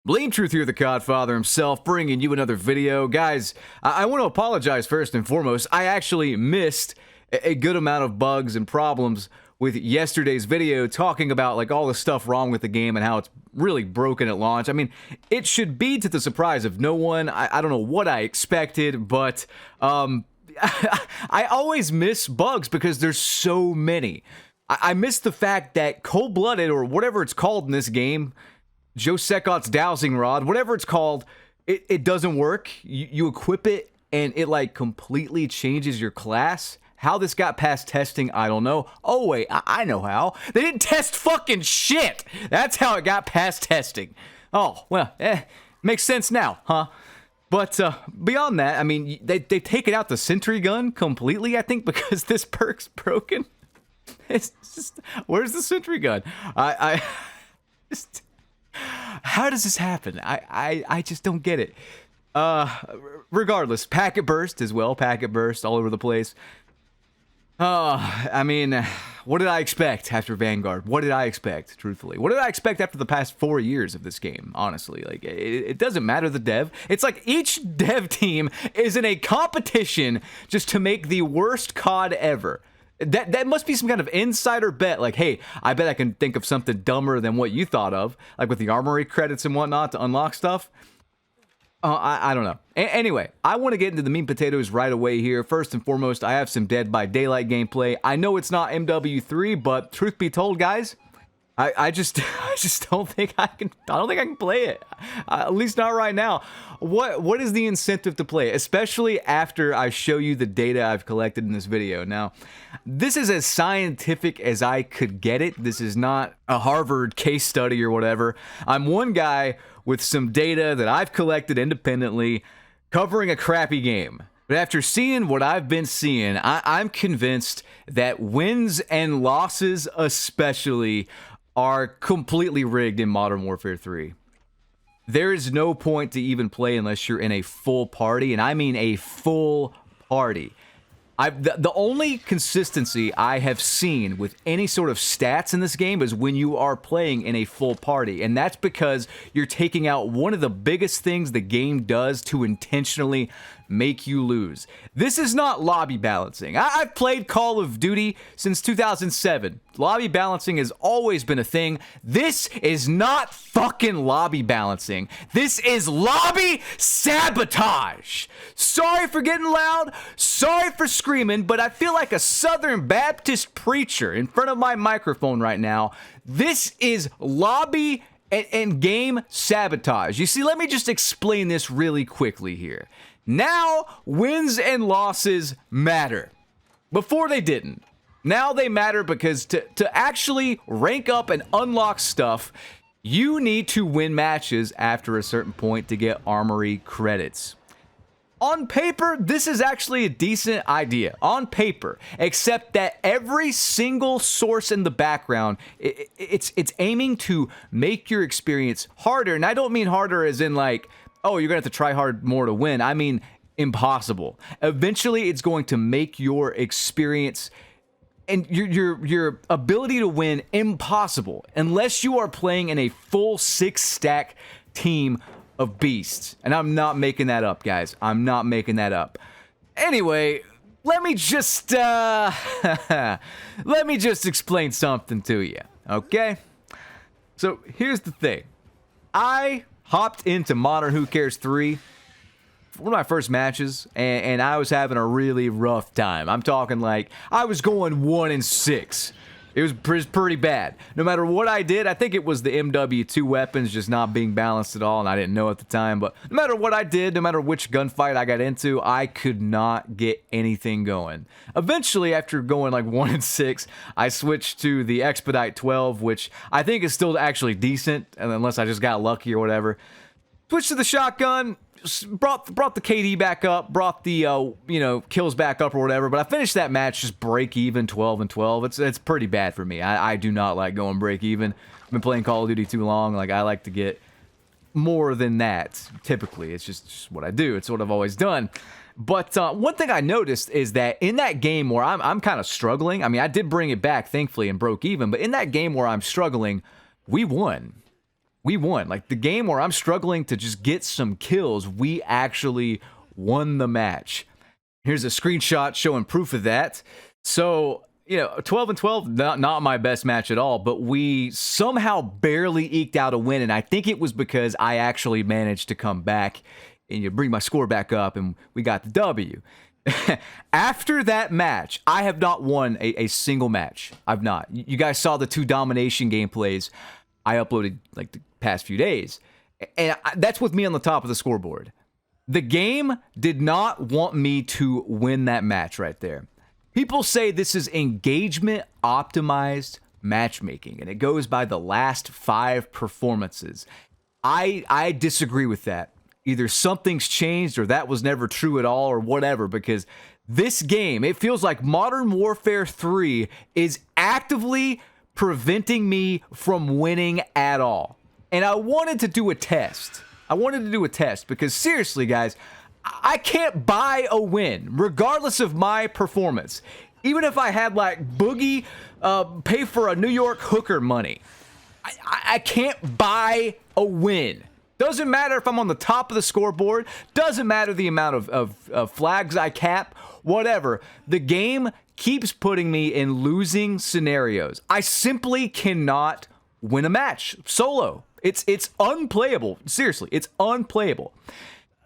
Blame Truth here, the Codfather himself, bringing you another video. Guys, I want to apologize first and foremost. I actually missed a good amount of bugs and problems with yesterday's video talking about like all the stuff wrong with the game and how it's really broken at launch. I mean, it should be to the surprise of no one. I don't know what I expected, but I always miss bugs because there's so many. I miss the fact that Cold-Blooded, or whatever it's called in this game, Joe Sekot's dowsing rod, whatever it's called, it doesn't work. You equip it and it like completely changes your class. How this got past testing, I don't know. Oh wait, I know how. They didn't test fucking shit. That's how it got past testing. Oh, well, makes sense now, huh? But beyond that, I mean, they've taken out the sentry gun completely, I think, because this perk's broken. It's just, where's the sentry gun? I just... How does this happen? I just don't get it. Regardless, packet burst as well. Packet burst all over the place. I mean, what did I expect after Vanguard? What did I expect, truthfully? What did I expect after the past 4 years of this game, honestly? Like, it doesn't matter the dev. It's like each dev team is in a competition just to make the worst COD ever. That must be some kind of insider bet, like, hey, I bet I can think of something dumber than what you thought of, like with the armory credits and whatnot to unlock stuff. I don't know. Anyway, I want to get into the meat and potatoes right away here. First and foremost, I have some Dead by Daylight gameplay. I know it's not MW3, but truth be told, guys, I just don't think I can. I don't think I can play it. At least not right now. What is the incentive to play it, especially after I show you the data I've collected in this video? Now, this is as scientific as I could get it. This is not a Harvard case study or whatever. I'm one guy with some data that I've collected independently, covering a crappy game. But after seeing what I've been seeing, I'm convinced that wins and losses especially are completely rigged in Modern Warfare 3. There is no point to even play unless you're in a full party, and I mean a full party. The only consistency I have seen with any sort of stats in this game is when you are playing in a full party, and that's because you're taking out one of the biggest things the game does to intentionally make you lose. This is not lobby balancing. I've played Call of Duty since 2007. Lobby balancing has always been a thing. This is not fucking lobby balancing. This is lobby sabotage. Sorry for getting loud. Sorry for screaming, but I feel like a Southern Baptist preacher in front of my microphone right now. This is lobby and game sabotage. You see, let me just explain this really quickly here. Now, wins and losses matter. Before they didn't. Now they matter because to actually rank up and unlock stuff, you need to win matches after a certain point to get armory credits. On paper, this is actually a decent idea. On paper. Except that every single source in the background, it's aiming to make your experience harder. And I don't mean harder as in like, oh, you're going to have to try hard more to win. I mean impossible. Eventually, it's going to make your experience and your ability to win impossible unless you are playing in a full 6-stack team of beasts. And I'm not making that up, guys. I'm not making that up. Anyway, let me just explain something to you, okay? So here's the thing. I hopped into Modern Who Cares 3, one of my first matches, and I was having a really rough time. I'm talking like I was going 1-6. It was pretty bad. No matter what I did, I think it was the MW2 weapons just not being balanced at all, and I didn't know at the time, but no matter what I did, no matter which gunfight I got into, I could not get anything going. Eventually, after going like 1-6, I switched to the Expedite 12, which I think is still actually decent, unless I just got lucky or whatever. Switched to the shotgun, brought the KD back up, brought the kills back up or whatever, but I finished that match just break even 12-12. It's pretty bad for me. I do not like going break even. I've been playing Call of Duty too long. Like, I like to get more than that. Typically, it's just what I do. It's what I've always done. But one thing I noticed is that in that game where I'm kind of struggling, I mean, I did bring it back, thankfully, and broke even, but in that game where I'm struggling, we won. we won. Like the game where I'm struggling to just get some kills, we actually won the match. Here's a screenshot showing proof of that. So, 12 and 12, not my best match at all, but we somehow barely eked out a win, and I think it was because I actually managed to come back and you bring my score back up, and we got the W. After that match, I have not won a single match. I've not. You guys saw the 2 domination gameplays I uploaded like the past few days, and that's with me on the top of the scoreboard. The game did not want me to win that match right there. People say this is engagement optimized matchmaking, and it goes by the last 5 performances. I disagree with that. Either something's changed or that was never true at all or whatever, because this game, it feels like Modern Warfare 3 is actively preventing me from winning at all. And I wanted to do a test. Because seriously, guys, I can't buy a win regardless of my performance. Even if I had like Boogie pay for a New York hooker money, I can't buy a win. Doesn't matter if I'm on the top of the scoreboard. Doesn't matter the amount of flags I cap. Whatever. The game keeps putting me in losing scenarios. I simply cannot win a match solo. It's unplayable. Seriously, it's unplayable.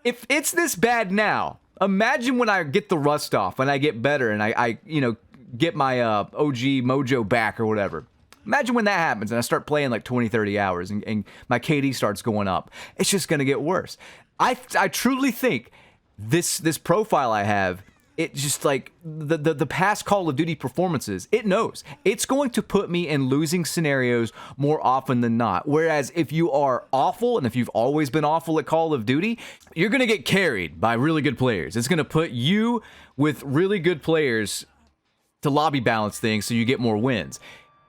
If it's this bad now, imagine when I get the rust off, when I get better, and I get my OG mojo back or whatever. Imagine when that happens and I start playing like 20, 30 hours and my KD starts going up. It's just going to get worse. I truly think this profile I have, it just like the past Call of Duty performances, it knows. It's going to put me in losing scenarios more often than not. Whereas if you are awful, and if you've always been awful at Call of Duty, you're going to get carried by really good players. It's going to put you with really good players to lobby balance things so you get more wins.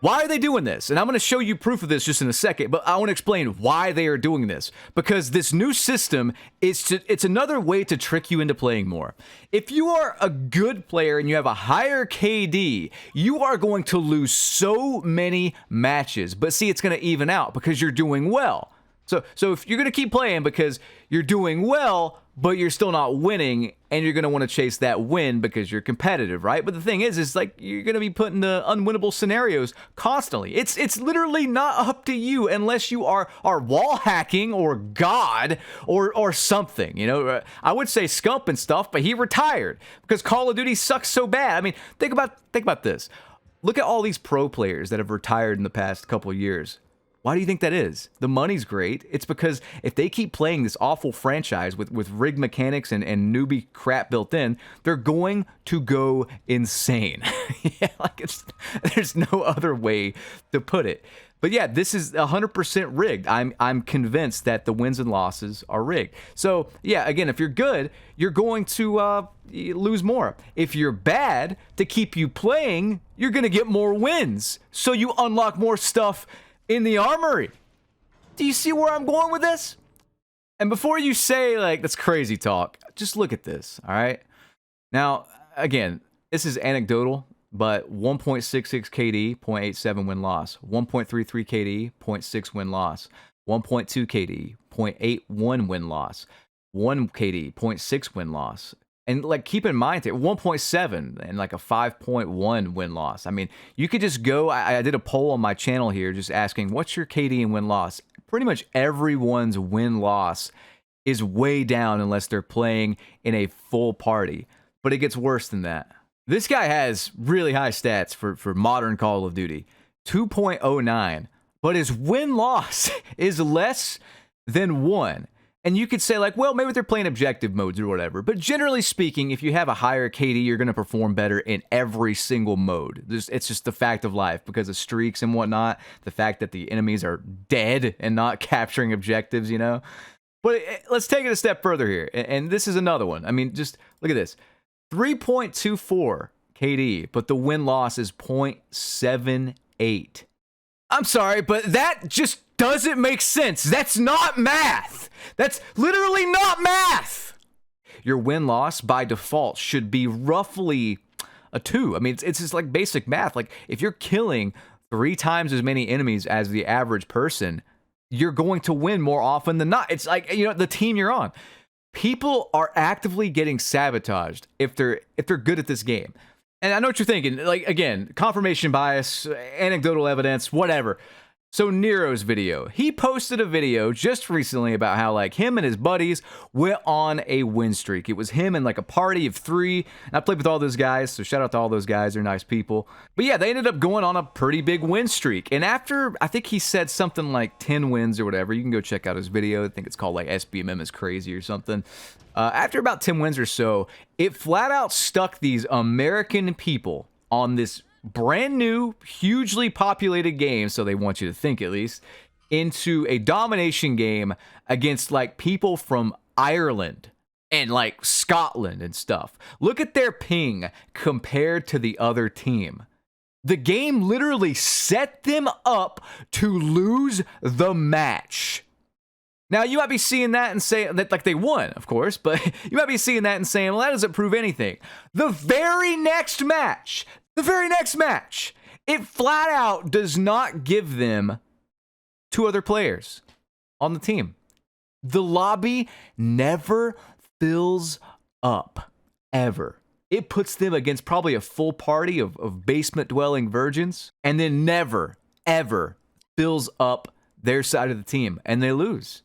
Why are they doing this? And I'm going to show you proof of this just in a second, but I want to explain why they are doing this. Because this new system it's another way to trick you into playing more. If you are a good player and you have a higher KD, you are going to lose so many matches. But see, it's going to even out because you're doing well. So if you're going to keep playing because you're doing well, but you're still not winning, and you're going to want to chase that win because you're competitive, right? But the thing is like you're going to be put into unwinnable scenarios constantly. It's literally not up to you unless you are wall hacking or God or something. I would say Scump and stuff, but he retired because Call of Duty sucks so bad. I mean, think about this. Look at all these pro players that have retired in the past couple of years. Why do you think that is? The money's great. It's because if they keep playing this awful franchise with rigged mechanics and newbie crap built in, they're going to go insane. There's no other way to put it. But yeah, this is 100% rigged. I'm convinced that the wins and losses are rigged. So yeah, again, if you're good, you're going to lose more. If you're bad, to keep you playing, you're going to get more wins. So you unlock more stuff in the armory. Do you see where I'm going with this? And before you say, like, that's crazy talk, just look at this, all right? Now, again, this is anecdotal, but 1.66 KD, 0.87 win-loss. 1.33 KD, 0.6 win-loss. 1.2 KD, 0.81 win-loss. 1 KD, 0.6 win-loss. And like, keep in mind, 1.7 and like a 5.1 win-loss. I mean, you could just go, I did a poll on my channel here just asking, what's your KD and win-loss? Pretty much everyone's win-loss is way down unless they're playing in a full party. But it gets worse than that. This guy has really high stats for modern Call of Duty. 2.09. But his win-loss is less than 1. And you could say like, well, maybe they're playing objective modes or whatever. But generally speaking, if you have a higher KD, you're going to perform better in every single mode. It's just the fact of life because of streaks and whatnot. The fact that the enemies are dead and not capturing objectives, But let's take it a step further here. And this is another one. I mean, just look at this. 3.24 KD, but the win-loss is 0.78. I'm sorry, but that just doesn't make sense. That's not math. That's literally not math. Your win-loss by default should be roughly a 2. I mean, it's just like basic math. Like if you're killing 3 times as many enemies as the average person, you're going to win more often than not. It's like, you know, the team you're on. People are actively getting sabotaged if they're good at this game. And I know what you're thinking. Like, again, confirmation bias, anecdotal evidence, whatever. So Nero's video, he posted a video just recently about how like him and his buddies went on a win streak. It was him and like a party of 3. And I played with all those guys, so shout out to all those guys. They're nice people. But yeah, they ended up going on a pretty big win streak. And after, I think he said something like 10 wins or whatever. You can go check out his video. I think it's called like SBMM is crazy or something. After about 10 wins or so, it flat out stuck these American people on this brand new, hugely populated game, so they want you to think at least, into a domination game against like people from Ireland and like Scotland and stuff. Look at their ping compared to the other team. The game literally set them up to lose the match. Now, you might be seeing that and saying that, like, they won, of course, but you might be seeing that and saying, well, that doesn't prove anything. The very next match, it flat out does not give them 2 other players on the team. The lobby never fills up, ever. It puts them against probably a full party of basement-dwelling virgins, and then never, ever fills up their side of the team, and they lose.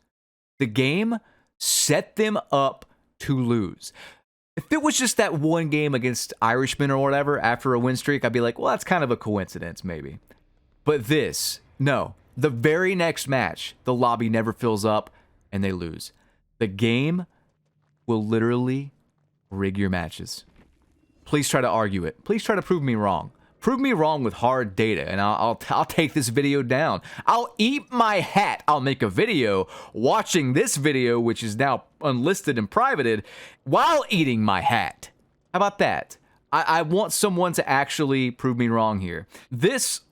The game set them up to lose. If it was just that one game against Irishmen or whatever after a win streak, I'd be like, well, that's kind of a coincidence, maybe. But this, no. The very next match, the lobby never fills up and they lose. The game will literally rig your matches. Please try to argue it. Please try to prove me wrong. Prove me wrong with hard data, and I'll take this video down. I'll eat my hat. I'll make a video watching this video, which is now unlisted and privated, while eating my hat. How about that? I want someone to actually prove me wrong here.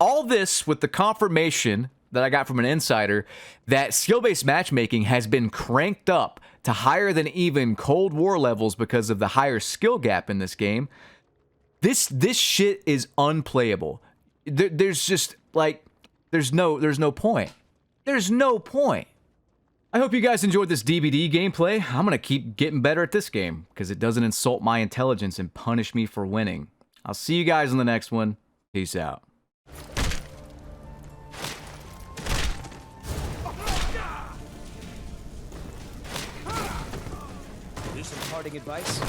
All this with the confirmation that I got from an insider that skill-based matchmaking has been cranked up to higher than even Cold War levels because of the higher skill gap in this game. This shit is unplayable. There's just like there's no point. There's no point. I hope you guys enjoyed this DBD gameplay. I'm gonna keep getting better at this game because it doesn't insult my intelligence and punish me for winning. I'll see you guys in the next one. Peace out. Here's some parting advice.